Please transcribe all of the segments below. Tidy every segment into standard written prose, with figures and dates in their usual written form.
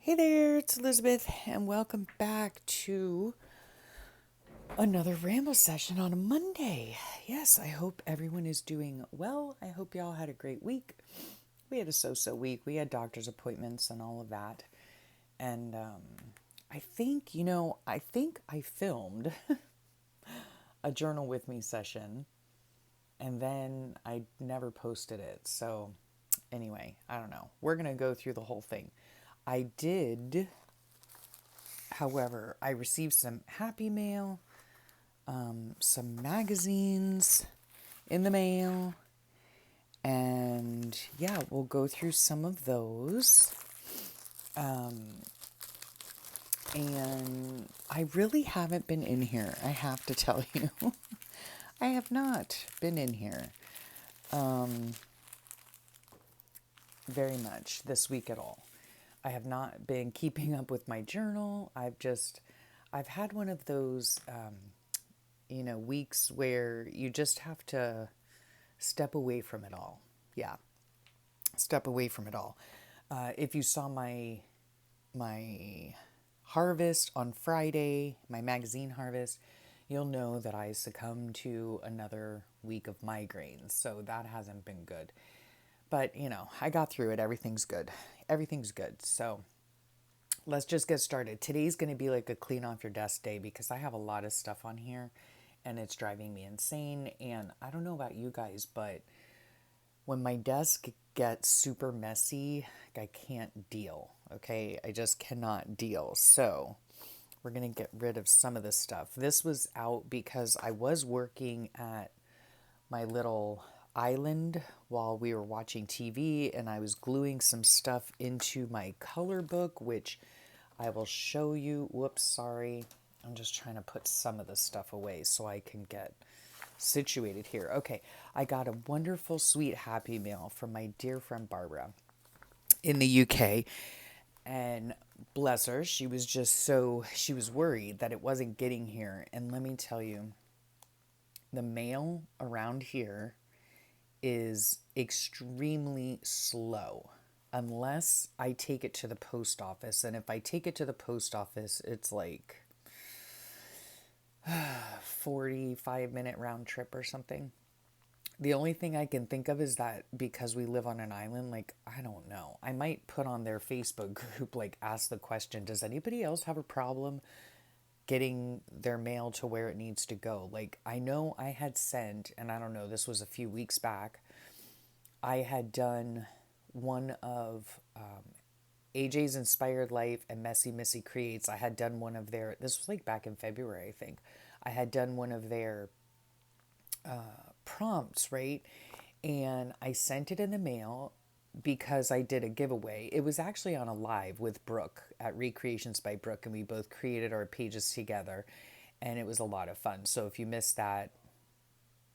Hey there, it's Elizabeth, and welcome back to another Ramble session on a Monday. Yes, I hope everyone is doing well. I hope y'all had a great week. We had a so week. We had doctor's appointments and all of that. And I think I filmed a journal with me session, and then I never posted it. So, anyway, I don't know. We're going to go through the whole thing. I did. However, I received some happy mail, some magazines in the mail, and yeah, we'll go through some of those. And I really haven't been in here, I have to tell you. I have not been in here very much this week at all. I have not been keeping up with my journal. I've had one of those, weeks where you just have to step away from it all. Yeah, step away from it all. If you saw my harvest on Friday, my magazine harvest, you'll know that I succumbed to another week of migraines. So that hasn't been good. But, I got through it. Everything's good. Everything's good. So let's just get started. Today's going to be like a clean off your desk day because I have a lot of stuff on here and it's driving me insane. And I don't know about you guys, but when my desk gets super messy, I can't deal. Okay. I just cannot deal. So we're going to get rid of some of this stuff. This was out because I was working at my little island while we were watching TV, and I was gluing some stuff into my color book, which I will show you. Whoops, sorry. I'm just trying to put some of this stuff away so I can get situated here. Okay, I got a wonderful, sweet, happy mail from my dear friend Barbara in the UK. And bless her, she was worried that it wasn't getting here. And let me tell you, the mail around here is extremely slow unless I take it to the post office. And if I take it to the post office, it's like 45-minute round trip or something. The only thing I can think of is that because we live on an island, like, I don't know. I might put on their Facebook group, like, ask the question, does anybody else have a problem getting their mail to where it needs to go? Like, I know I had sent, and I don't know, this was a few weeks back, I had done one of AJ's Inspired Life and Messy Missy Creates. I had done one of their, this was like back in February, I think. I had done one of their prompts, right? And I sent it in the mail because I did a giveaway. It was actually on a live with Brooke at Recreations by Brooke, and we both created our pages together, and it was a lot of fun. So if you missed that,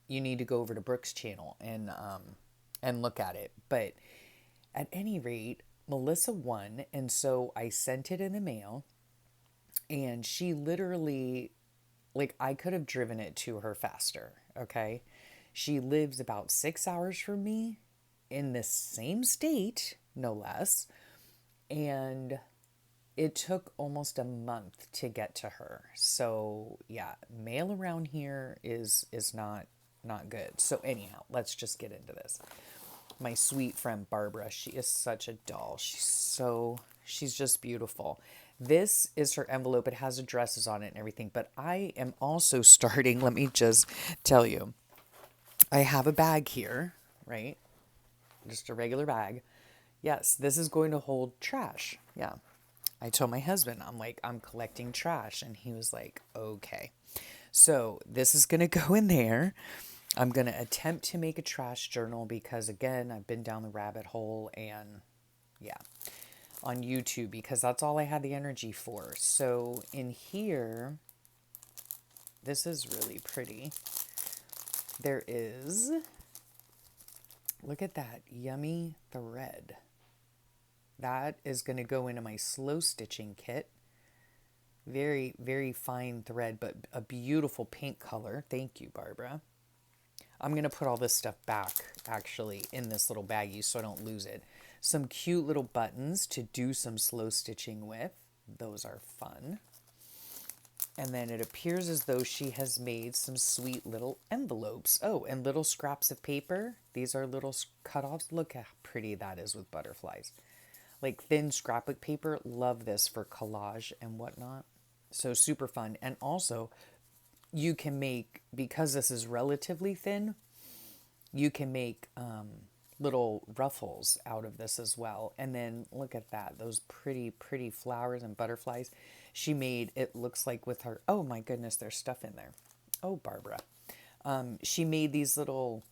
you need to go over to Brooke's channel and look at it. But at any rate, Melissa won, and so I sent it in the mail, and she literally, like, I could have driven it to her faster, okay? She lives about 6 hours from me in the same state, no less, and it took almost a month to get to her. So yeah, mail around here is not good. So anyhow, let's just get into this. My sweet friend Barbara, she is such a doll. She's just beautiful. This is her envelope. It has addresses on it and everything, but I am also starting, let me just tell you. I have a bag here, right? Just a regular bag. Yes, this is going to hold trash. Yeah. I told my husband, I'm like, I'm collecting trash. And he was like, okay. So this is going to go in there. I'm going to attempt to make a trash journal because, again, I've been down the rabbit hole and, yeah, on YouTube because that's all I had the energy for. So in here, this is really pretty. There is, look at that yummy thread. That is going to go into my slow stitching kit. Very, very fine thread, but a beautiful pink color. Thank you, Barbara. I'm going to put all this stuff back, actually, in this little baggie so I don't lose it. Some cute little buttons to do some slow stitching with. Those are fun. And then it appears as though she has made some sweet little envelopes. Oh, and little scraps of paper. These are little cut-offs. Look how pretty that is with butterflies. Like thin scrapbook paper. Love this for collage and whatnot. So super fun. And also, you can make, because this is relatively thin, you can make little ruffles out of this as well. And then look at that, those pretty, pretty flowers and butterflies. She made, it looks like with her, oh my goodness, there's stuff in there. Oh, Barbara. She made these little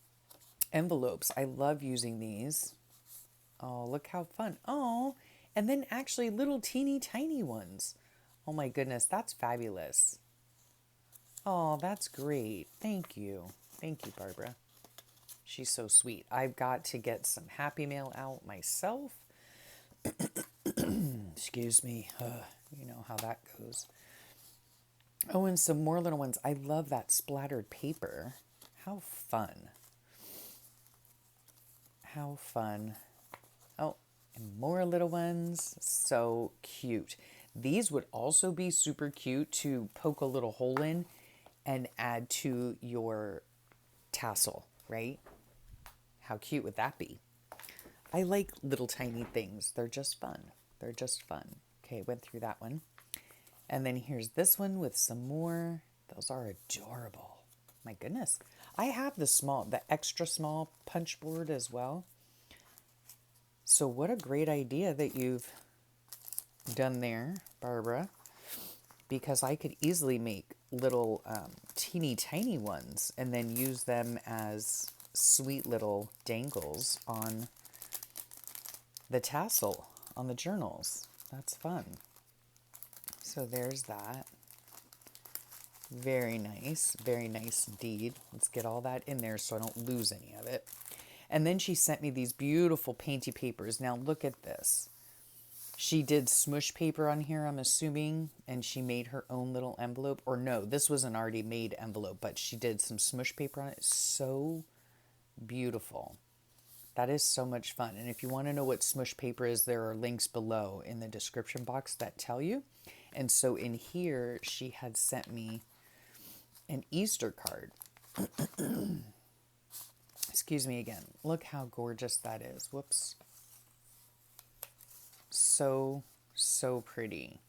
envelopes. I love using these. Oh, look how fun. Oh, and then actually little teeny tiny ones. Oh my goodness, that's fabulous. Oh, that's great. Thank you. Thank you, Barbara. She's so sweet. I've got to get some Happy Mail out myself. Excuse me. You know how that goes. Oh, and some more little ones. I love that splattered paper. How fun. How fun. Oh, and more little ones. So cute. These would also be super cute to poke a little hole in and add to your tassel, right? How cute would that be? I like little tiny things. They're just fun. They're just fun. Okay, went through that one. And then here's this one with some more. Those are adorable. My goodness. I have the extra small punch board as well. So what a great idea that you've done there, Barbara. Because I could easily make little teeny tiny ones and then use them as sweet little dangles on the tassel on the journals. That's fun. So there's that. Very nice indeed. Let's get all that in there so I don't lose any of it. And then she sent me these beautiful painty papers. Now look at this. She did Smoosh paper on here, I'm assuming, and she made her own little envelope. Or no, this was an already made envelope, but she did some Smoosh paper on it. So beautiful. That is so much fun. And if you want to know what Smoosh paper is, there are links below in the description box that tell you. And so in here, she had sent me an Easter card. Excuse me again. Look how gorgeous that is. Whoops. So, so pretty.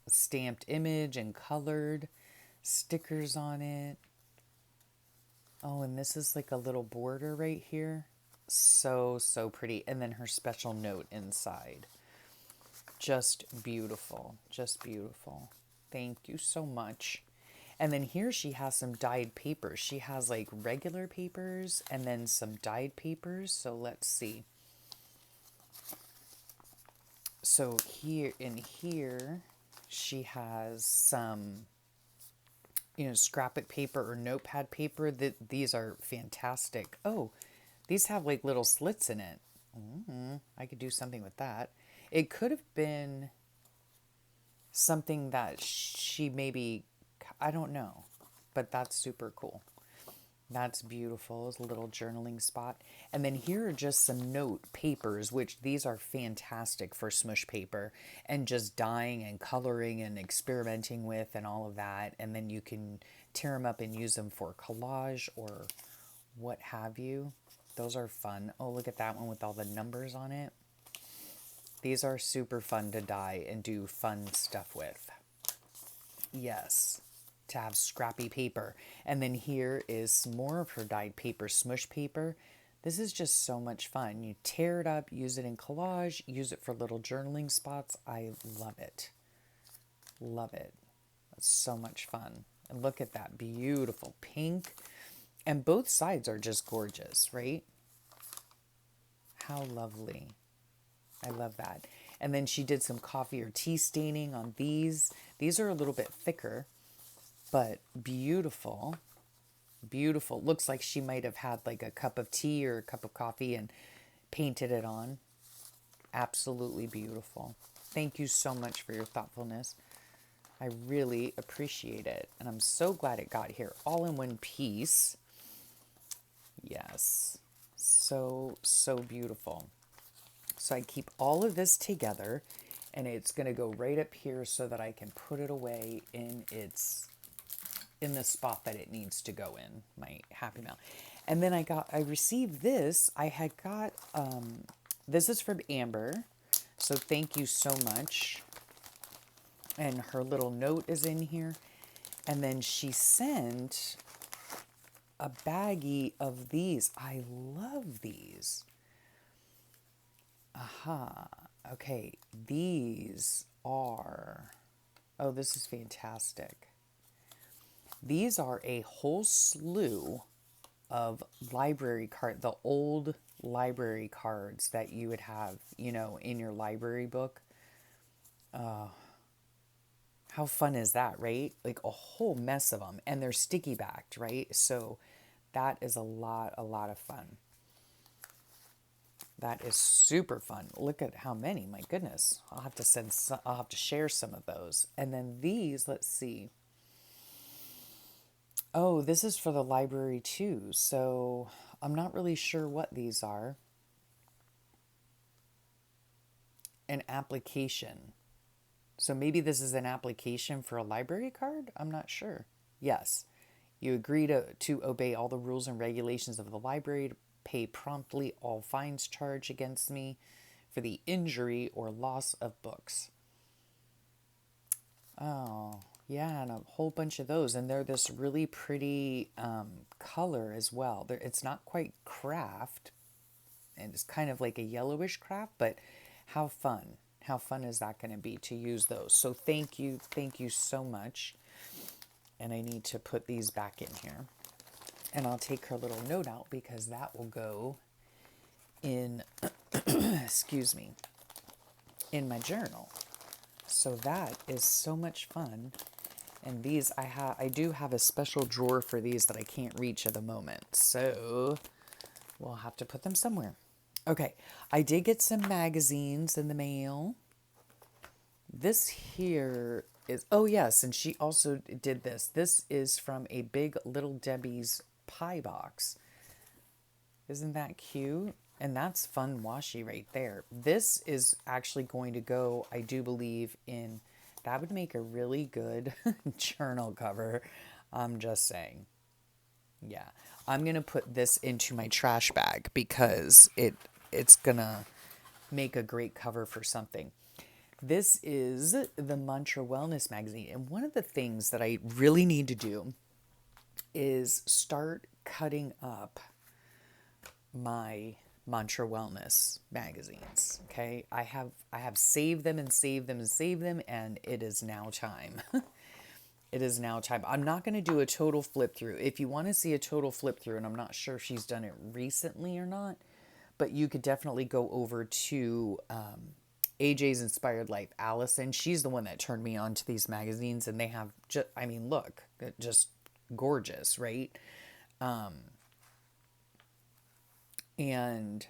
A stamped image and colored stickers on it. Oh, and this is like a little border right here. So, so pretty. And then her special note inside. Just beautiful. Just beautiful. Thank you so much. And then here she has some dyed papers. She has like regular papers and then some dyed papers. So let's see. So here she has some, scrapbook paper or notepad paper. These are fantastic. Oh, these have like little slits in it. I could do something with that. It could have been something that she maybe, I don't know, but that's super cool. That's beautiful. It's a little journaling spot. And then here are just some note papers, which these are fantastic for Smoosh paper and just dyeing and coloring and experimenting with and all of that. And then you can tear them up and use them for collage or what have you. Those are fun. Oh, look at that one with all the numbers on it. These are super fun to dye and do fun stuff with. Yes. To have scrappy paper. And then here is some more of her dyed paper, Smoosh paper. This is just so much fun. You tear it up, use it in collage, use it for little journaling spots. I love it. Love it. It's so much fun. And look at that beautiful pink. And both sides are just gorgeous, right? How lovely. I love that. And then she did some coffee or tea staining on these. These are a little bit thicker, but beautiful. Beautiful. Looks like she might have had like a cup of tea or a cup of coffee and painted it on. Absolutely beautiful. Thank you so much for your thoughtfulness. I really appreciate it. And I'm so glad it got here all in one piece. Yes. So, so beautiful. So I keep all of this together, and it's going to go right up here so that I can put it away in the spot that it needs to go in, my Happy Mail. And then I received this. I had got, this is from Amber. So thank you so much. And her little note is in here. And then she sent a baggie of these. I love these. Aha. Okay. These are, oh, this is fantastic. These are a whole slew of library card, the old library cards that you would have, you know, in your library book. How fun is that, right? Like a whole mess of them, and they're sticky backed, right? So that is a lot of fun. That is super fun. Look at how many, my goodness. I'll have to I'll have to share some of those. And then these, let's see. Oh, this is for the library too. So I'm not really sure what these are. An application. So maybe this is an application for a library card? I'm not sure. Yes. You agree to obey all the rules and regulations of the library, to pay promptly all fines charged against me for the injury or loss of books. Oh, yeah, and a whole bunch of those. And they're this really pretty color as well. It's not quite craft, and it's kind of like a yellowish craft, but how fun. How fun is that going to be to use those? So thank you so much. And I need to put these back in here. And I'll take her little note out because that will go in, excuse me, in my journal. So that is so much fun. And these, I do have a special drawer for these that I can't reach at the moment. So we'll have to put them somewhere. Okay, I did get some magazines in the mail. This here is, oh yes, and she also did this. This is from a big Little Debbie's pie box. Isn't that cute? And that's fun washi right there. This is actually going to go, I do believe, in, that would make a really good journal cover. I'm just saying. Yeah, I'm going to put this into my trash bag because it's going to make a great cover for something. This is the Mantra Wellness magazine. And one of the things that I really need to do is start cutting up my Mantra Wellness magazines. Okay. I have saved them and saved them and saved them, and it is now time. It is now time. I'm not going to do a total flip through. If you want to see a total flip through, and I'm not sure if she's done it recently or not, but you could definitely go over to AJ's Inspired Life. Allison, she's the one that turned me on to these magazines, and they have just, I mean, look, just gorgeous, right? And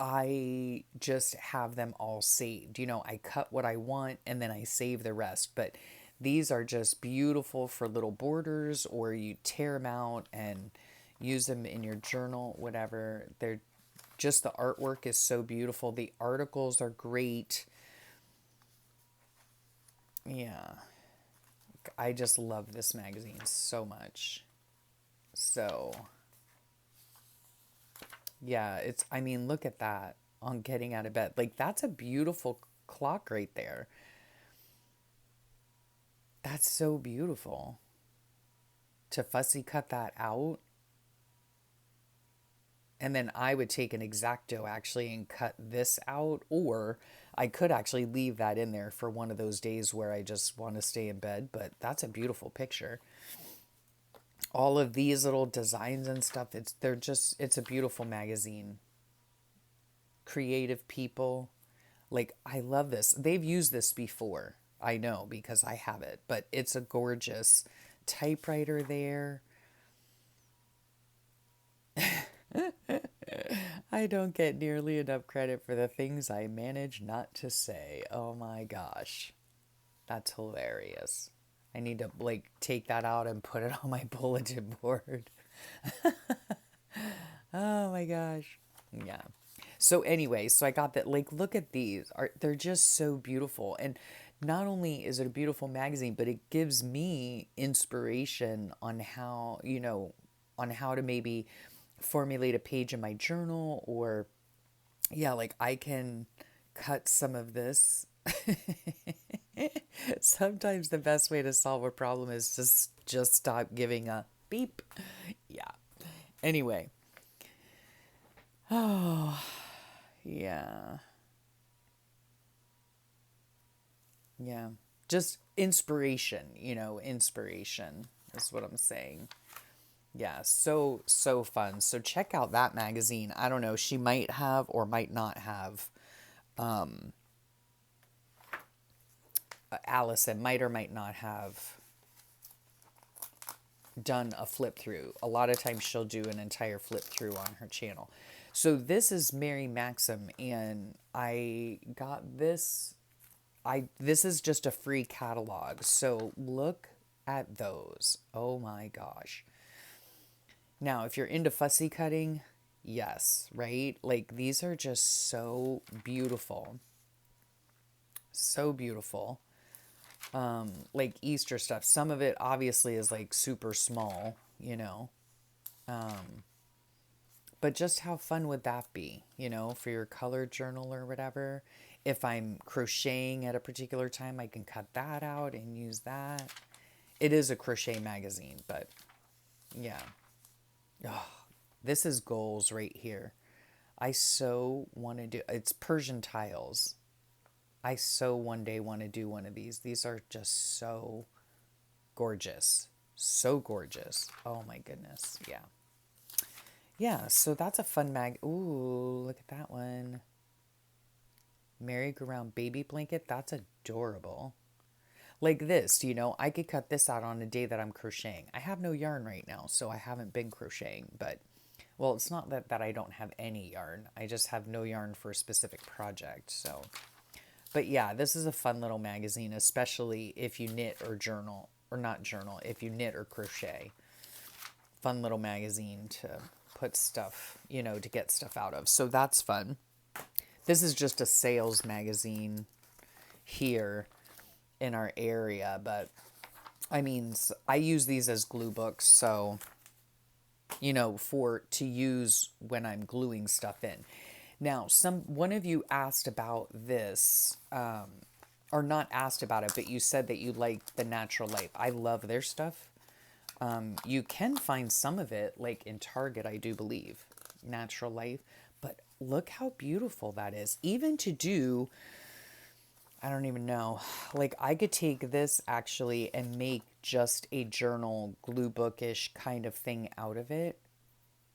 I just have them all saved. You know, I cut what I want and then I save the rest. But these are just beautiful for little borders, or you tear them out and use them in your journal, whatever. They're just, the artwork is so beautiful. The articles are great. Yeah. I just love this magazine so much. So, yeah, it's, I mean, look at that on getting out of bed. Like, that's a beautiful clock right there. That's so beautiful. To fussy cut that out. And then I would take an X-Acto actually and cut this out, or I could actually leave that in there for one of those days where I just want to stay in bed. But that's a beautiful picture. All of these little designs and stuff, it's a beautiful magazine. Creative people. Like, I love this. They've used this before. I know because I have it, but it's a gorgeous typewriter there. I don't get nearly enough credit for the things I manage not to say. Oh my gosh. That's hilarious. I need to like take that out and put it on my bulletin board. Oh my gosh. Yeah. So anyway, so I got that, like, look at these. They're just so beautiful. And not only is it a beautiful magazine, but it gives me inspiration on how, on how to maybe formulate a page in my journal, or yeah, like I can cut some of this. Sometimes the best way to solve a problem is just stop giving a beep. Yeah. Anyway, yeah. Yeah. Just inspiration, inspiration is what I'm saying. Yeah, so fun. So check out that magazine. I don't know, she might have or might not have, Allison might or might not have done a flip through. A lot of times she'll do an entire flip through on her channel. So this is Mary Maxim, and I got this. This is just a free catalog. So look at those. Oh my gosh. Now, if you're into fussy cutting, yes, right? Like these are just so beautiful. So beautiful. Like Easter stuff. Some of it obviously is like super small, but just how fun would that be, for your color journal or whatever? If I'm crocheting at a particular time, I can cut that out and use that. It is a crochet magazine, but yeah. Oh, this is goals right here. I so want to do, it's Persian tiles. I so one day want to do one of these. These are just so gorgeous. So gorgeous. Oh my goodness. Yeah. Yeah, so that's a fun mag. Ooh, look at that one. Merry-go-round baby blanket. That's adorable. Like this, I could cut this out on a day that I'm crocheting. I have no yarn right now, so I haven't been crocheting, but well, it's not that I don't have any yarn. I just have no yarn for a specific project, so. But yeah, this is a fun little magazine, especially if you knit or journal, or not journal, if you knit or crochet. Fun little magazine to put stuff, to get stuff out of. So that's fun. This is just a sales magazine here in our area, but I mean, I use these as glue books, so, to use when I'm gluing stuff in. Now, one of you asked about this, or not asked about it, but you said that you liked the Natural Life. I love their stuff. You can find some of it, like in Target, I do believe, Natural Life. But look how beautiful that is. Even to do, I don't even know, like I could take this actually and make just a journal glue bookish kind of thing out of it.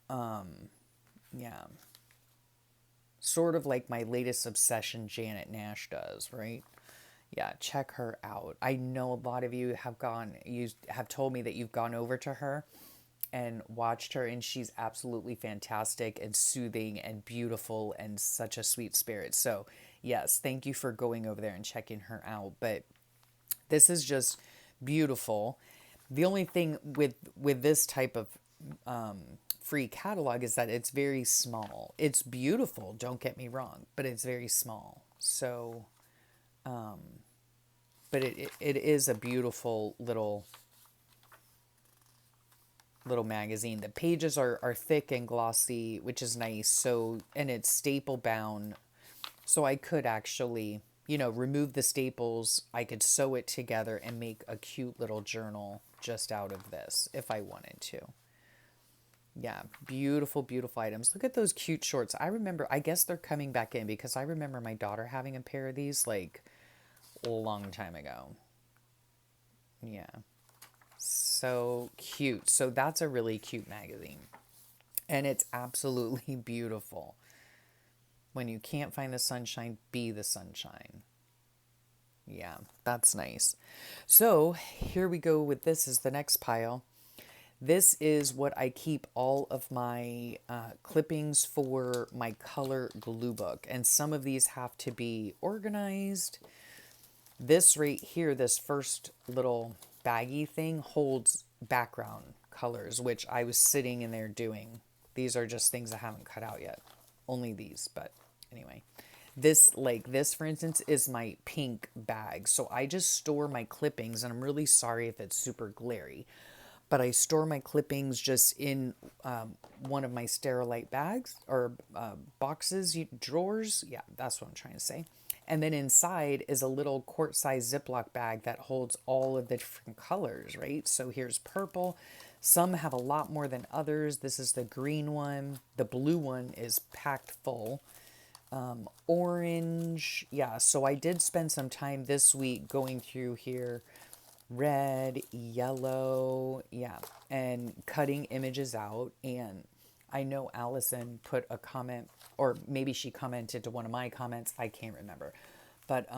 Yeah. Sort of like my latest obsession Janet Nash does, right? Yeah, check her out. I know a lot of you have told me that you've gone over to her and watched her, and she's absolutely fantastic and soothing and beautiful and such a sweet spirit. So yes, thank you for going over there and checking her out. But this is just beautiful. The only thing with this type of free catalog is that it's very small. It's beautiful, don't get me wrong, but it's very small. So, but it is a beautiful little magazine. The pages are thick and glossy, which is nice. So, and it's staple bound. So I could actually, remove the staples. I could sew it together and make a cute little journal just out of this if I wanted to. Yeah, beautiful, beautiful items. Look at those cute shorts. I guess they're coming back in because I remember my daughter having a pair of these like a long time ago. Yeah, so cute. So that's a really cute magazine. And it's absolutely beautiful. When you can't find the sunshine, be the sunshine. Yeah, that's nice. So here we go with this is the next pile. This is what I keep all of my clippings for my color glue book. And some of these have to be organized. This right here, this first little baggy thing holds background colors, which I was sitting in there doing. These are just things I haven't cut out yet. Only these, but Anyway, this for instance is my pink bag. So I just store my clippings, and I'm really sorry if it's super glary, but I store my clippings just in one of my Sterilite bags or boxes, drawers. Yeah, that's what I'm trying to say. And then inside is a little quart-size Ziploc bag that holds all of the different colors, right? So here's purple. Some have a lot more than others. This is the green one. The blue one is packed full. Orange. Yeah, so I did spend some time this week going through here. Red, yellow, yeah, and cutting images out. And I know Allison put a comment, or maybe she commented to one of my comments. I can't remember. But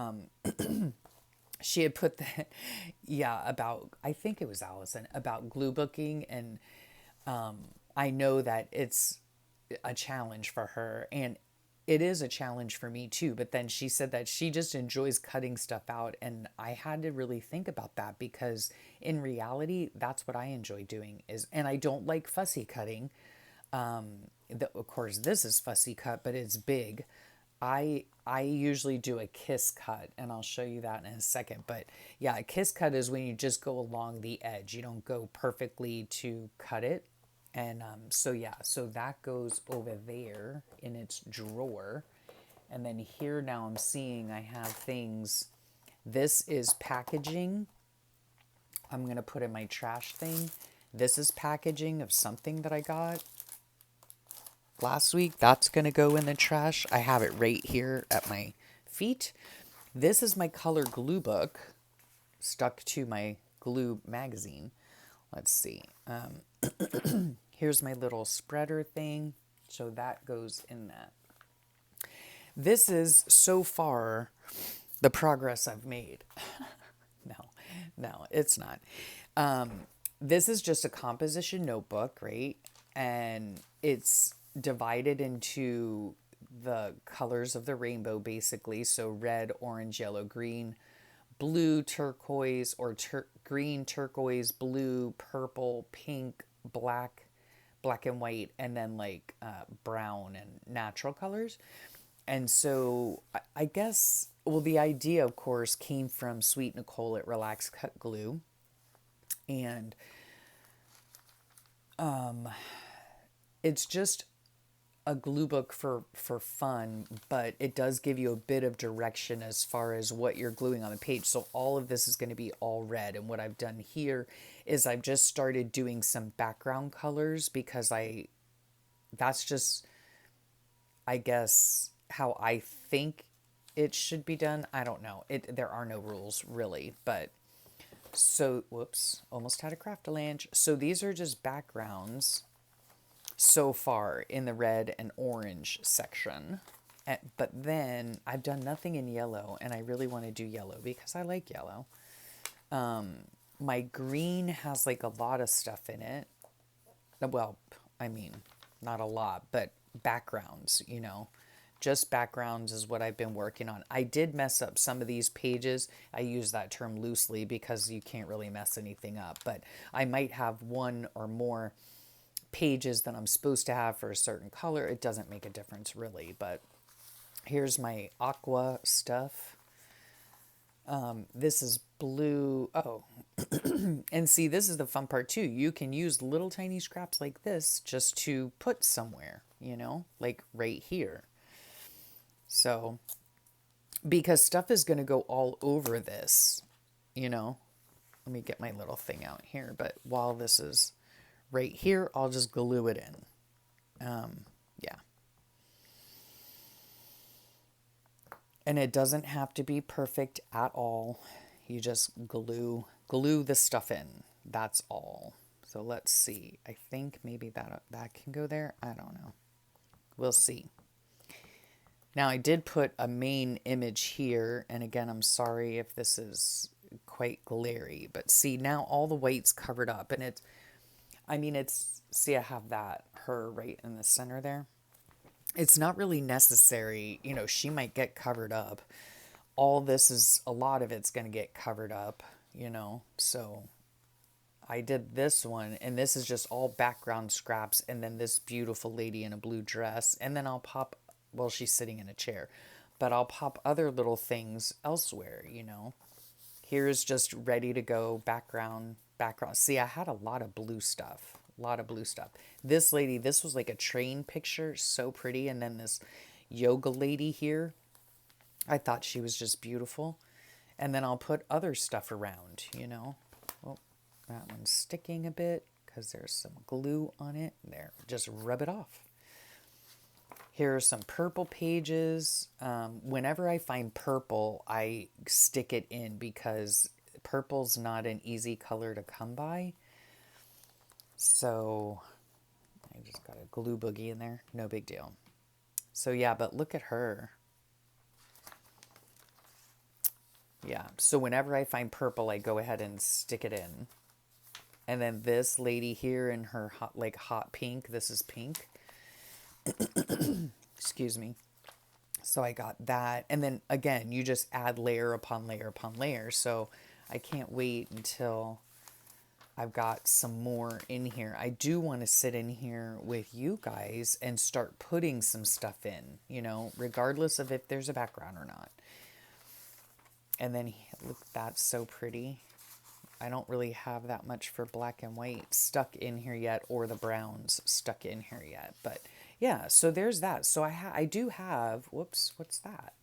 she had put that, yeah, about, I think it was Allison, about glue booking. And I know that it's a challenge for her. And it is a challenge for me too. But then she said that she just enjoys cutting stuff out. And I had to really think about that, because in reality, that's what I enjoy doing is, and I don't like fussy cutting. Of course, this is fussy cut, but it's big. I usually do a kiss cut, and I'll show you that in a second. But yeah, a kiss cut is when you just go along the edge. You don't go perfectly to cut it. And so yeah, so that goes over there in its drawer. And then here now I'm seeing I have things. This is packaging. I'm going to put in my trash thing. This is packaging of something that I got last week. That's going to go in the trash. I have it right here at my feet. This is my color glue book stuck to my glue magazine. Let's see. Here's my little spreader thing. So that goes in that. This is so far the progress I've made. No, it's not. This is just a composition notebook, right? And it's divided into the colors of the rainbow, basically. So red, orange, yellow, green, blue, turquoise, or green, turquoise, blue, purple, pink, black and white, and then like brown and natural colors. And so I guess, well, the idea, of course, came from Sweet Nicole at Relax Cut Glue. And it's just a glue book for fun, but it does give you a bit of direction as far as what you're gluing on the page. So all of this is going to be all red. And what I've done here is I've just started doing some background colors, because that's just, I guess, how I think it should be done. I don't know. There are no rules really, but so, whoops, almost had a craft-a-lange. So these are just backgrounds so far in the red and orange section. But then I've done nothing in yellow, and I really want to do yellow because I like yellow. My green has like a lot of stuff in it. Well, I mean, not a lot, but backgrounds, just backgrounds is what I've been working on. I did mess up some of these pages. I use that term loosely because you can't really mess anything up, but I might have one or more pages that I'm supposed to have for a certain color. It doesn't make a difference really, but here's my aqua stuff. This is blue. Oh, and see, this is the fun part too. You can use little tiny scraps like this just to put somewhere, like right here. So, because stuff is going to go all over this, let me get my little thing out here. But while this is right here, I'll just glue it in. Yeah. And it doesn't have to be perfect at all. You just glue the stuff in. That's all. So let's see. I think maybe that can go there. I don't know. We'll see. Now I did put a main image here, and again, I'm sorry if this is quite glary, but see, now all the white's covered up, and see, I have her right in the center there. It's not really necessary, she might get covered up. A lot of it's going to get covered up, so I did this one, and this is just all background scraps, and then this beautiful lady in a blue dress, and then I'll pop well, she's sitting in a chair. But I'll pop other little things elsewhere, you know. Here's just ready to go background, background. See, I had a lot of blue stuff, a lot of blue stuff. This lady, this was like a train picture, so pretty. And then this yoga lady here, I thought she was just beautiful. And then I'll put other stuff around, you know. Oh, that one's sticking a bit because there's some glue on it. There, just rub it off. Here are some purple pages. Whenever I find purple, I stick it in because purple's not an easy color to come by. So I just got a glue boogie in there. No big deal. So yeah, but look at her. Yeah, so whenever I find purple, I go ahead and stick it in. And then this lady here in her hot, like hot pink, this is pink. Excuse me. So I got that. And then again, you just add layer upon layer upon layer. So I can't wait until I've got some more in here. I do want to sit in here with you guys and start putting some stuff in, you know, regardless of if there's a background or not. And then look, that's so pretty. I don't really have that much for black and white stuck in here yet, or the browns stuck in here yet. But yeah, so there's that. So I do have, whoops, what's that?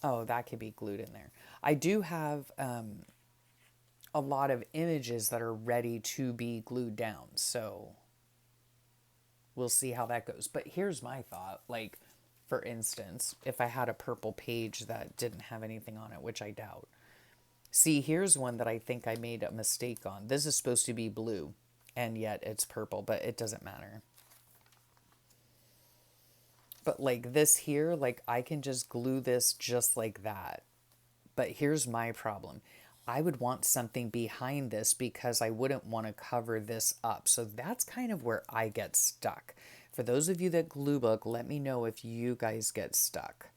Oh, that could be glued in there. I do have a lot of images that are ready to be glued down. So we'll see how that goes. But here's my thought. Like, for instance, if I had a purple page that didn't have anything on it, which I doubt. See, here's one that I think I made a mistake on. This is supposed to be blue, and yet it's purple, but it doesn't matter. But like this here, like I can just glue this just like that. But here's my problem. I would want something behind this because I wouldn't want to cover this up. So that's kind of where I get stuck. For those of you that glue book, let me know if you guys get stuck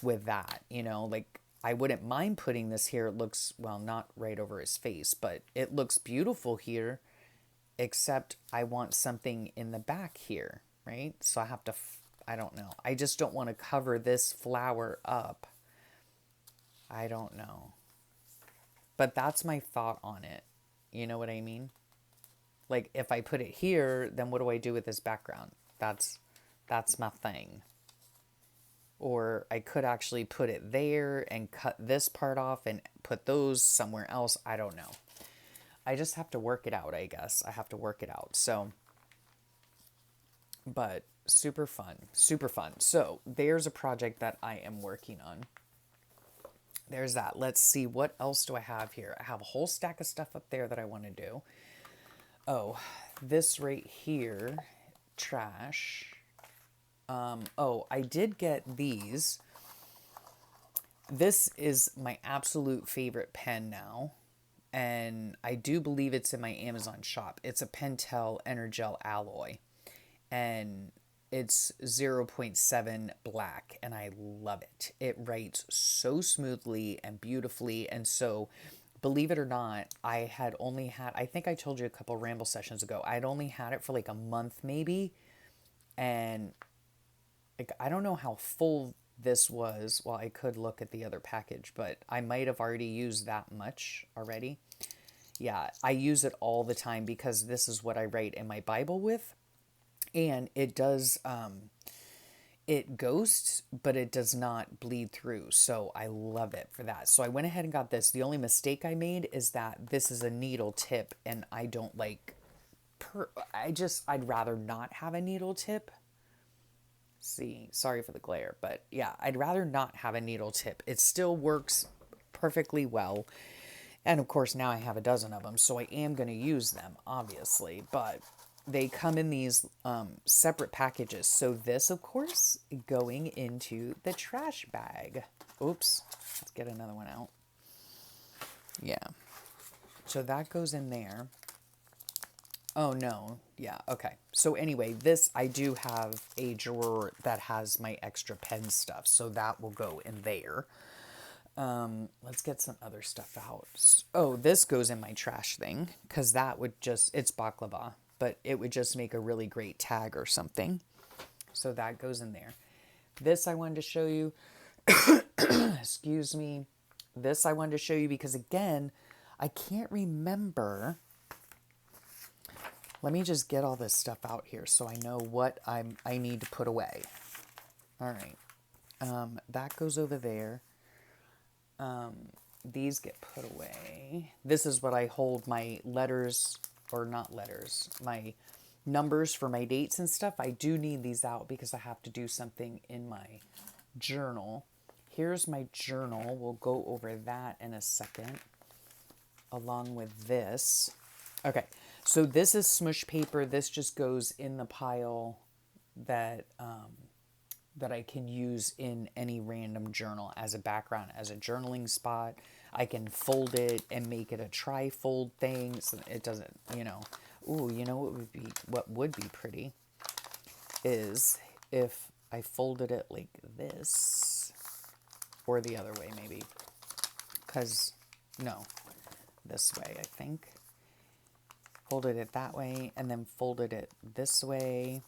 with that. You know, like I wouldn't mind putting this here. It looks, well, not right over his face, but it looks beautiful here, except I want something in the back here, right? So I have to, I don't know. I just don't want to cover this flower up. I don't know. But that's my thought on it. You know what I mean? Like if I put it here, then what do I do with this background? That's my thing. Or I could actually put it there and cut this part off and put those somewhere else. I don't know. I just have to work it out, I guess. I have to work it out. So, but super fun, super fun. So there's a project that I am working on. There's that. Let's see, what else do I have here? I have a whole stack of stuff up there that I want to do. Oh, this right here, trash. Oh, I did get these. This is my absolute favorite pen now. And I do believe it's in my Amazon shop. It's a Pentel Energel Alloy. And it's 0.7 black. And I love it. It writes so smoothly and beautifully. And so, believe it or not, I had only had, I think I told you a couple Ramble sessions ago, I'd only had it for like a month maybe. And like, I don't know how full this was. Well, I could look at the other package, but I might have already used that much already. Yeah, I use it all the time because this is what I write in my Bible with. And it does, it ghosts, but it does not bleed through. So I love it for that. So I went ahead and got this. The only mistake I made is that this is a needle tip and I don't like, I'd rather not have a needle tip. See, sorry for the glare, but yeah, I'd rather not have a needle tip. It still works perfectly well. And of course, now I have a dozen of them, so I am going to use them, obviously. But they come in these separate packages. So this, of course, going into the trash bag. Oops, let's get another one out. Yeah. So that goes in there. Oh, no. Yeah, okay. So anyway, this, I do have a drawer that has my extra pen stuff, so that will go in there. Let's get some other stuff out. Oh, this goes in my trash thing, because that would just, it's baklava, but it would just make a really great tag or something. So that goes in there. This I wanted to show you. Excuse me. This I wanted to show you because, again, I can't remember. Let me just get all this stuff out here so I know what I need to put away. All right. That goes over there. These get put away. This is what I hold my letters, or not letters, my numbers for my dates and stuff. I do need these out because I have to do something in my journal. Here's my journal. We'll go over that in a second, along with this. Okay, so this is Smoosh paper. This just goes in the pile that that I can use in any random journal as a background, as a journaling spot. I can fold it and make it a tri-fold thing. So it doesn't, Ooh, you know what would be pretty is if I folded it like this, or the other way maybe. No, this way, I think. Folded it that way and then folded it this way.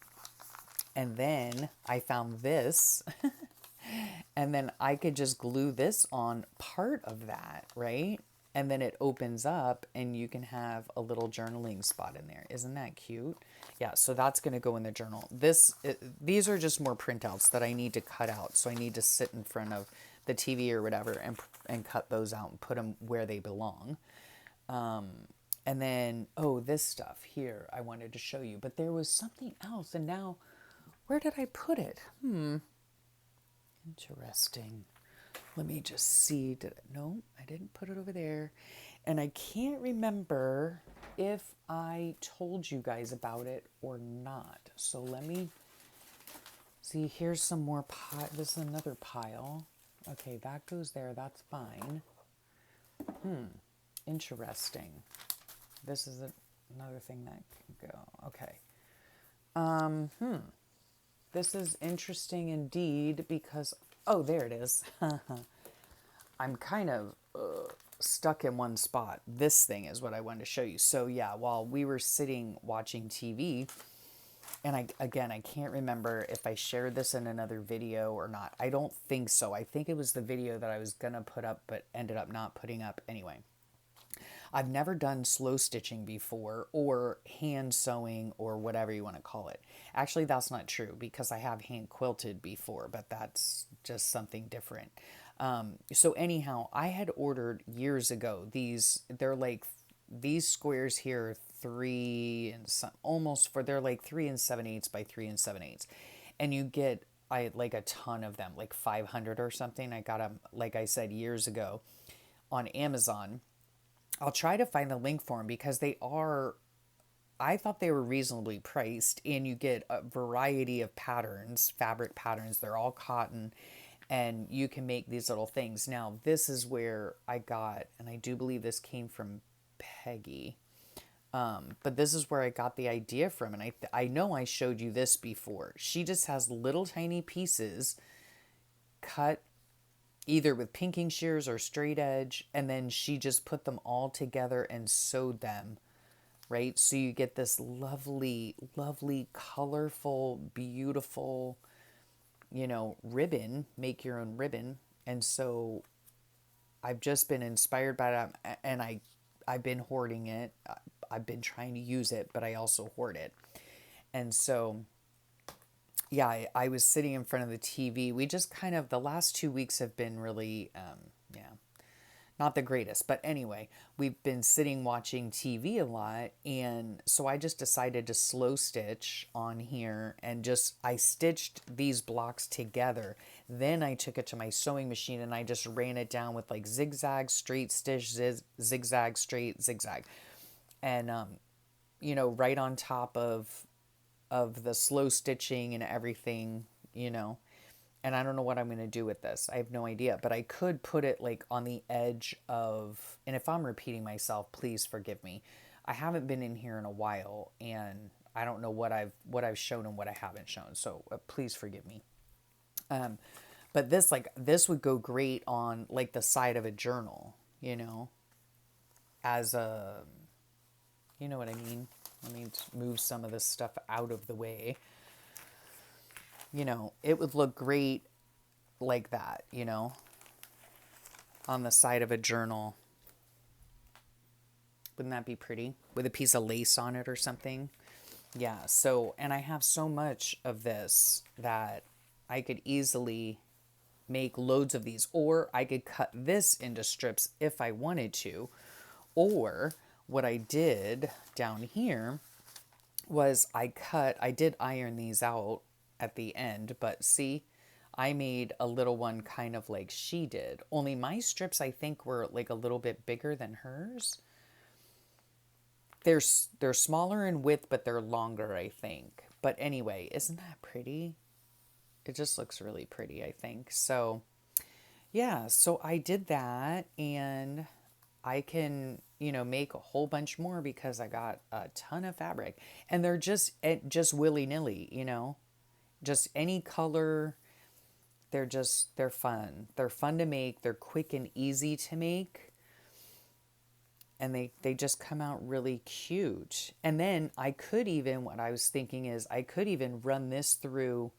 And then I found this and then I could just glue this on part of that, right? And then it opens up and you can have a little journaling spot in there. Isn't that cute? Yeah, so that's going to go in the journal. These are just more printouts that I need to cut out. So I need to sit in front of the TV or whatever and cut those out and put them where they belong. And then, this stuff here I wanted to show you. But there was something else, and now, where did I put it? Interesting. Let me just see. No, I didn't put it over there. And I can't remember if I told you guys about it or not. So let me see. Here's some more pile. This is another pile. Okay, that goes there. That's fine. Interesting. This is another thing that can go. Okay. This is interesting indeed because, there it is. I'm kind of stuck in one spot. This thing is what I wanted to show you. So yeah, while we were sitting watching TV, and I can't remember if I shared this in another video or not. I don't think so. I think it was the video that I was going to put up, but ended up not putting up anyway. I've never done slow stitching before, or hand sewing, or whatever you want to call it. Actually, that's not true because I have hand quilted before, but that's just something different. So anyhow, I had ordered years ago they're like these squares here, they're like 3 7/8 by 3 7/8, and you get like a ton of them, like 500 or something. I got them, like I said, years ago on Amazon. I'll try to find the link for them because I thought they were reasonably priced, and you get a variety of patterns, fabric patterns. They're all cotton, and you can make these little things. Now, this is where I got, and I do believe this came from Peggy, but this is where I got the idea from, and I know I showed you this before. She just has little tiny pieces cut either with pinking shears or straight edge, and then she just put them all together and sewed them, right? So you get this lovely, lovely, colorful, beautiful, ribbon, make your own ribbon. And so I've just been inspired by that, and I've been hoarding it. I've been trying to use it, but I also hoard it. And so yeah, I was sitting in front of the TV. We just the last 2 weeks have been really, not the greatest. But anyway, we've been sitting watching TV a lot. And so I just decided to slow stitch on here, and I stitched these blocks together. Then I took it to my sewing machine and I just ran it down with like zigzag, straight stitch, zigzag, straight, zigzag. And, right on top of the slow stitching and everything, and I don't know what I'm going to do with this. I have no idea, but I could put it like on the edge of, and if I'm repeating myself, please forgive me. I haven't been in here in a while, and I don't know what I've shown and what I haven't shown. So please forgive me. But this would go great on like the side of a journal, as a, you know what I mean? Let me move some of this stuff out of the way. it would look great like that, on the side of a journal. Wouldn't that be pretty? With a piece of lace on it or something. Yeah, so, and I have so much of this that I could easily make loads of these, or I could cut this into strips if I wanted to. Or what I did down here was I did iron these out at the end, but see, I made a little one kind of like she did. Only my strips, I think, were like a little bit bigger than hers. They're smaller in width, but they're longer, I think. But anyway, isn't that pretty? It just looks really pretty, I think. So, yeah, so I did that, and I can, make a whole bunch more because I got a ton of fabric. And they're just willy-nilly, just any color. They're fun. They're fun to make. They're quick and easy to make. And they just come out really cute. And then what I was thinking is I could even run this through,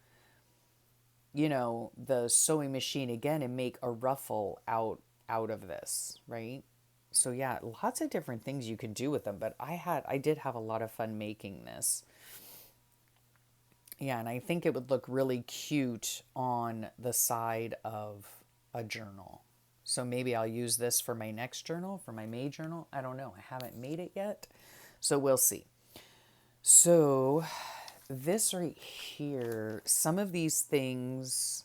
the sewing machine again and make a ruffle out of this, right? So yeah, lots of different things you can do with them, but I did have a lot of fun making this. Yeah, and I think it would look really cute on the side of a journal. So maybe I'll use this for my next journal, for my May journal. I don't know. I haven't made it yet. So we'll see. So this right here, some of these things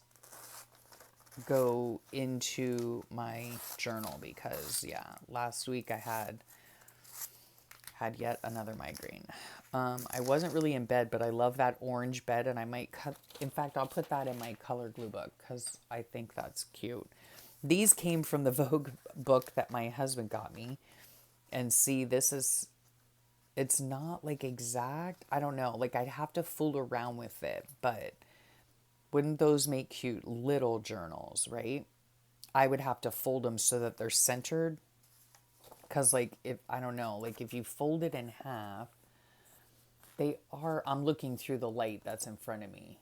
go into my journal because, yeah, last week I had yet another migraine. I wasn't really in bed, but I love that orange bed, and I might in fact, I'll put that in my color glue book because I think that's cute. These came from the Vogue book that my husband got me. And see, it's not like exact. I don't know. Like I'd have to fool around with it, but wouldn't those make cute little journals, right? I would have to fold them so that they're centered. Because like, I don't know, like if you fold it in half, I'm looking through the light that's in front of me.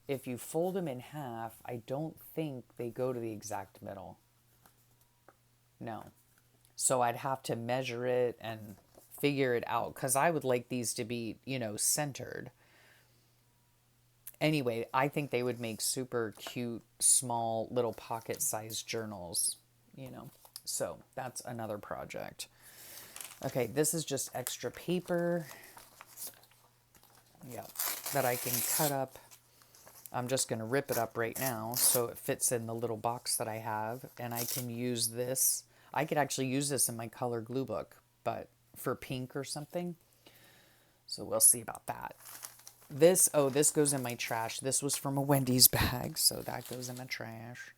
If you fold them in half, I don't think they go to the exact middle. No. So I'd have to measure it and figure it out because I would like these to be, centered. Anyway, I think they would make super cute, small, little pocket-sized journals, So that's another project. Okay, this is just extra paper. Yeah, that I can cut up. I'm just going to rip it up right now so it fits in the little box that I have. And I can use this. I could actually use this in my color glue book, but for pink or something. So we'll see about that. This goes in my trash. This was from a Wendy's bag, so that goes in my trash.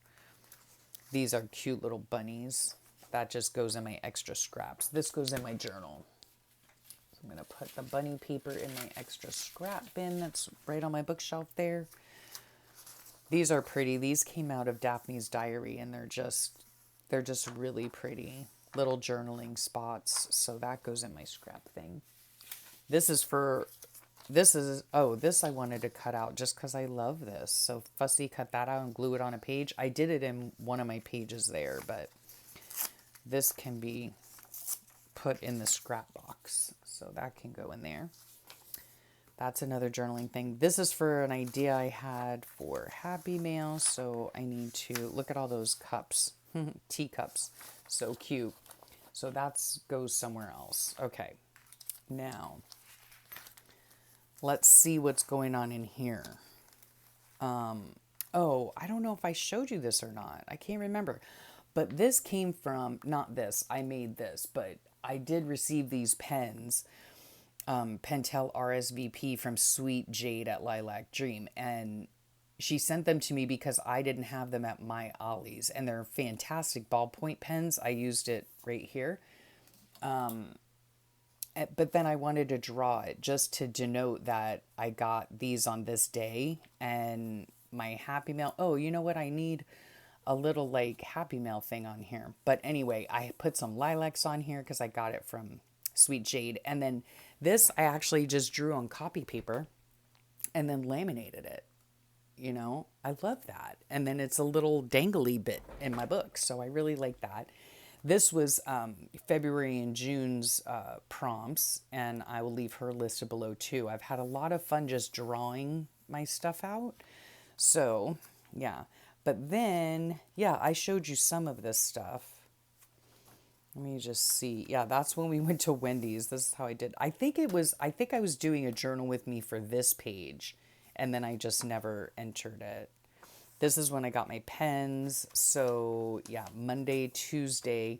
These are cute little bunnies. That just goes in my extra scraps. This goes in my journal. So I'm going to put the bunny paper in my extra scrap bin that's right on my bookshelf there. These are pretty. These came out of Daphne's diary, and they're just really pretty little journaling spots. So that goes in my scrap thing. This I wanted to cut out just because I love this. So fussy cut that out and glue it on a page. I did it in one of my pages there, but this can be put in the scrap box. So that can go in there. That's another journaling thing. This is for an idea I had for Happy Mail. So I need to look at all those cups, teacups. So cute. So that goes somewhere else. Okay. Now, let's see what's going on in here. Oh, I don't know if I showed you this or not. I can't remember. But this came from, not this, I made this, but I did receive these pens. Pentel RSVP from Sweet Jade at Lilac Dream, and she sent them to me because I didn't have them at my Ollie's, and they're fantastic ballpoint pens. I used it right here, but then I wanted to draw it just to denote that I got these on this day, and my Happy Mail. Oh, you know what? I need a little like Happy Mail thing on here. But anyway, I put some lilacs on here because I got it from Sweet Jade, and then this I actually just drew on copy paper. and then laminated it. You know, I love that. And then it's a little dangly bit in my book. So I really like that. This was February and June's prompts, and I will leave her listed below too. I've had a lot of fun just drawing my stuff out. So, yeah. But then, yeah, I showed you some of this stuff. Let me just see. Yeah, that's when we went to Wendy's. This is how I did. I think I was doing a journal with me for this page, and then I just never entered it. This is when I got my pens. So, yeah, Monday, Tuesday.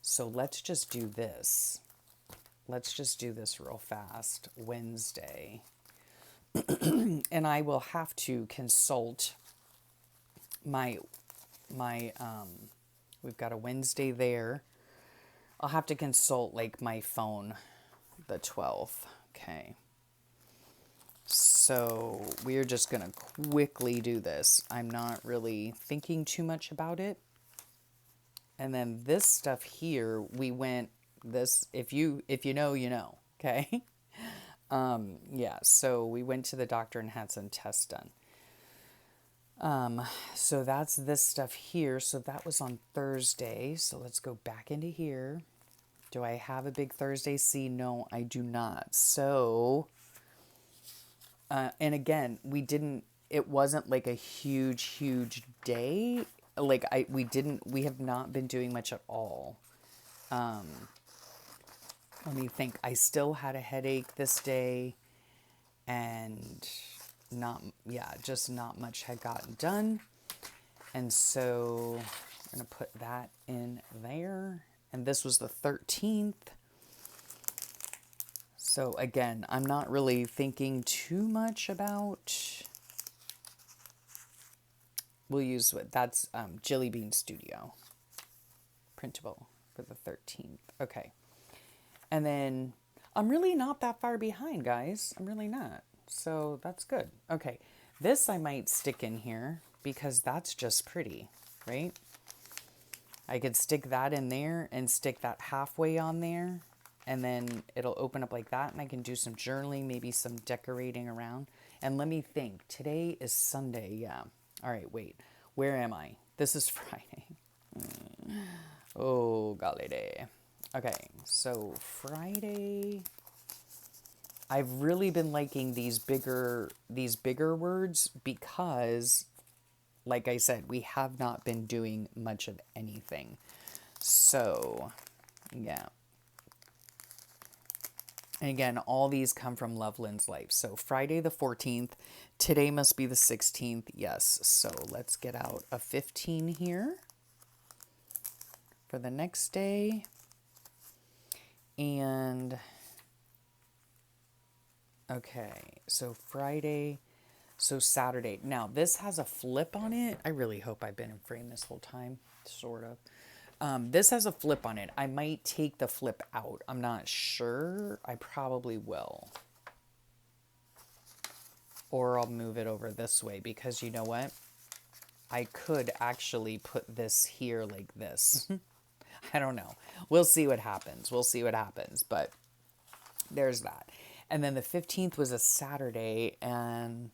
So let's just do this. Let's just do this real fast. Wednesday. And I will have to consult my we've got a Wednesday there. I'll have to consult like my phone, the 12th. Okay. So we're just going to quickly do this. I'm not really thinking too much about it. And then this stuff here, we went this, if you know, you know, okay? Yeah, so we went to the doctor and had some tests done. So that's this stuff here. So that was on Thursday. So let's go back into here. Do I have a big Thursday? See, no, I do not. So, and again, it wasn't like a huge day. Like we have not been doing much at all. Let me think. I still had a headache this day and just not much had gotten done. And so I'm going to put that in there. And this was the 13th. So again, I'm not really thinking too much about, we'll use what that's Jelly Bean Studio printable for the 13th. Okay. And then I'm really not that far behind, guys. I'm really not. So that's good. Okay. This I might stick in here because that's just pretty, right? I could stick that in there and stick that halfway on there, and then it'll open up like that, and I can do some journaling, maybe some decorating around. And let me think. Today is Sunday. Yeah. All right, wait. Where am I? This is Friday. Oh, golly day. Okay, so Friday. I've really been liking these bigger words because, like I said, we have not been doing much of anything. So, yeah. And again, all these come from Loveland's Life. So Friday the 14th, today must be the 16th. Yes. So let's get out a 15 here for the next day. And okay, so Friday, so Saturday. Now this has a flip on it. I really hope I've been in frame this whole time, sort of. This has a flip on it. I might take the flip out. I'm not sure. I probably will. Or I'll move it over this way because you know what? I could actually put this here like this. I don't know. We'll see what happens. We'll see what happens. But there's that. And then the 15th was a Saturday. And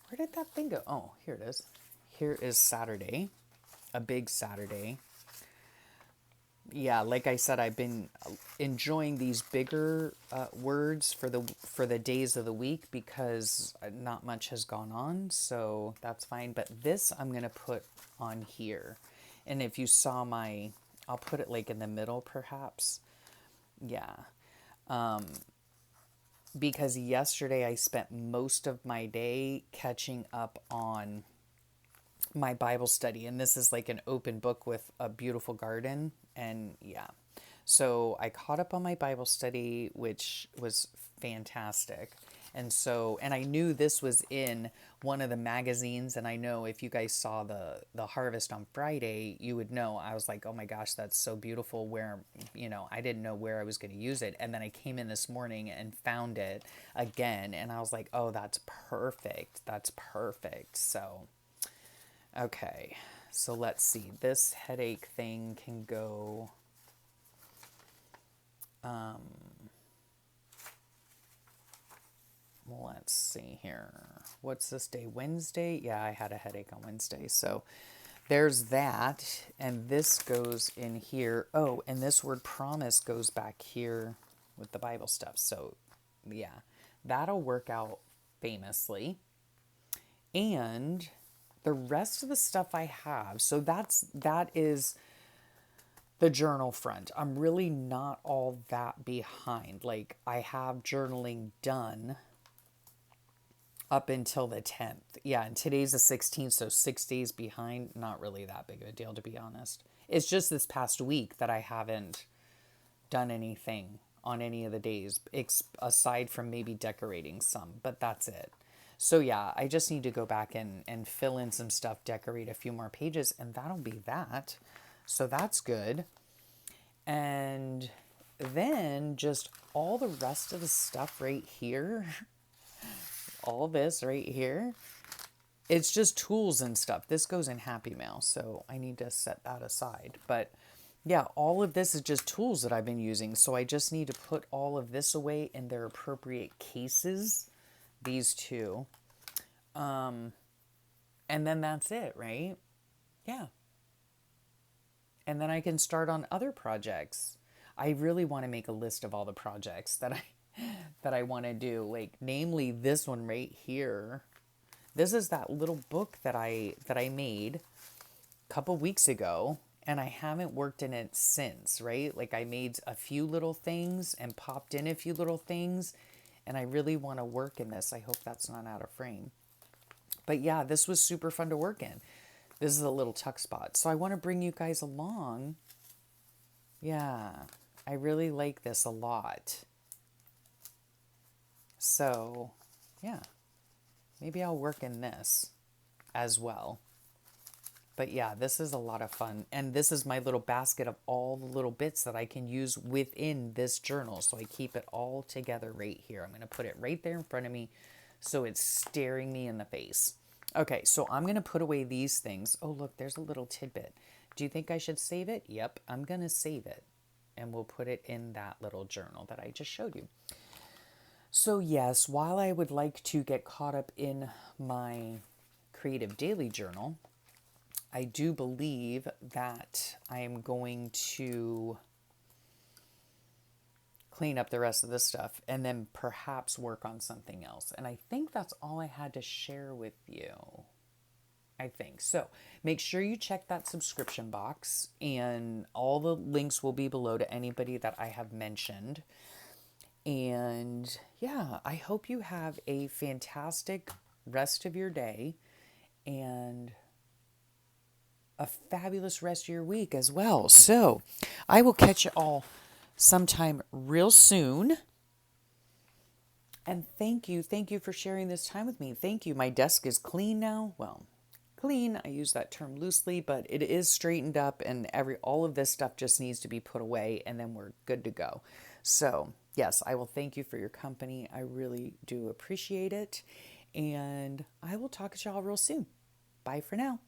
where did that thing go? Oh, here it is. Here is Saturday. A big Saturday. Yeah, like I said, I've been enjoying these bigger words for the days of the week because not much has gone on, so that's fine. But this I'm gonna put on here, and if you saw I'll put it like in the middle, perhaps. Yeah, because yesterday I spent most of my day catching up on my Bible study, and this is like an open book with a beautiful garden. And yeah, so I caught up on my Bible study, which was fantastic. And so, and I knew this was in one of the magazines, and I know if you guys saw the harvest on Friday, you would know. I was like, oh my gosh, that's so beautiful. Where, I didn't know where I was going to use it. And then I came in this morning and found it again, and I was like, oh, that's perfect. That's perfect. So okay, so let's see. This headache thing can go. let's see here. What's this day? Wednesday? Yeah, I had a headache on Wednesday. So there's that. And this goes in here. Oh, and this word promise goes back here with the Bible stuff. So yeah, that'll work out famously. And the rest of the stuff I have, so that is the journal front. I'm really not all that behind. Like, I have journaling done up until the 10th. Yeah, and today's the 16th, so 6 days behind. Not really that big of a deal, to be honest. It's just this past week that I haven't done anything on any of the days, aside from maybe decorating some, but that's it. So yeah, I just need to go back and fill in some stuff, decorate a few more pages, and that'll be that. So that's good. And then just all the rest of the stuff right here, all this right here, it's just tools and stuff. This goes in Happy Mail, so I need to set that aside. But yeah, all of this is just tools that I've been using. So I just need to put all of this away in their appropriate cases, these two. And then that's it, right? Yeah. And then I can start on other projects. I really want to make a list of all the projects that I want to do, like namely this one right here. This is that little book that I made a couple weeks ago, and I haven't worked in it since, right? Like, I made a few little things and popped in a few little things, and I really want to work in this. I hope that's not out of frame. But yeah, this was super fun to work in. This is a little tuck spot. So I want to bring you guys along. Yeah, I really like this a lot. So yeah, maybe I'll work in this as well. But yeah, this is a lot of fun. And this is my little basket of all the little bits that I can use within this journal. So I keep it all together right here. I'm going to put it right there in front of me so it's staring me in the face. Okay, so I'm going to put away these things. Oh, look, there's a little tidbit. Do you think I should save it? Yep, I'm going to save it. And we'll put it in that little journal that I just showed you. So yes, while I would like to get caught up in my creative daily journal, I do believe that I am going to clean up the rest of this stuff and then perhaps work on something else. And I think that's all I had to share with you. I think. So make sure you check that subscription box, and all the links will be below to anybody that I have mentioned. And yeah, I hope you have a fantastic rest of your day and a fabulous rest of your week as well. So I will catch you all sometime real soon. And thank you for sharing this time with me. Thank you. My desk is clean now. Well, clean, I use that term loosely, but it is straightened up, and all of this stuff just needs to be put away, and then we're good to go. So yes, I will thank you for your company. I really do appreciate it. And I will talk to y'all real soon. Bye for now.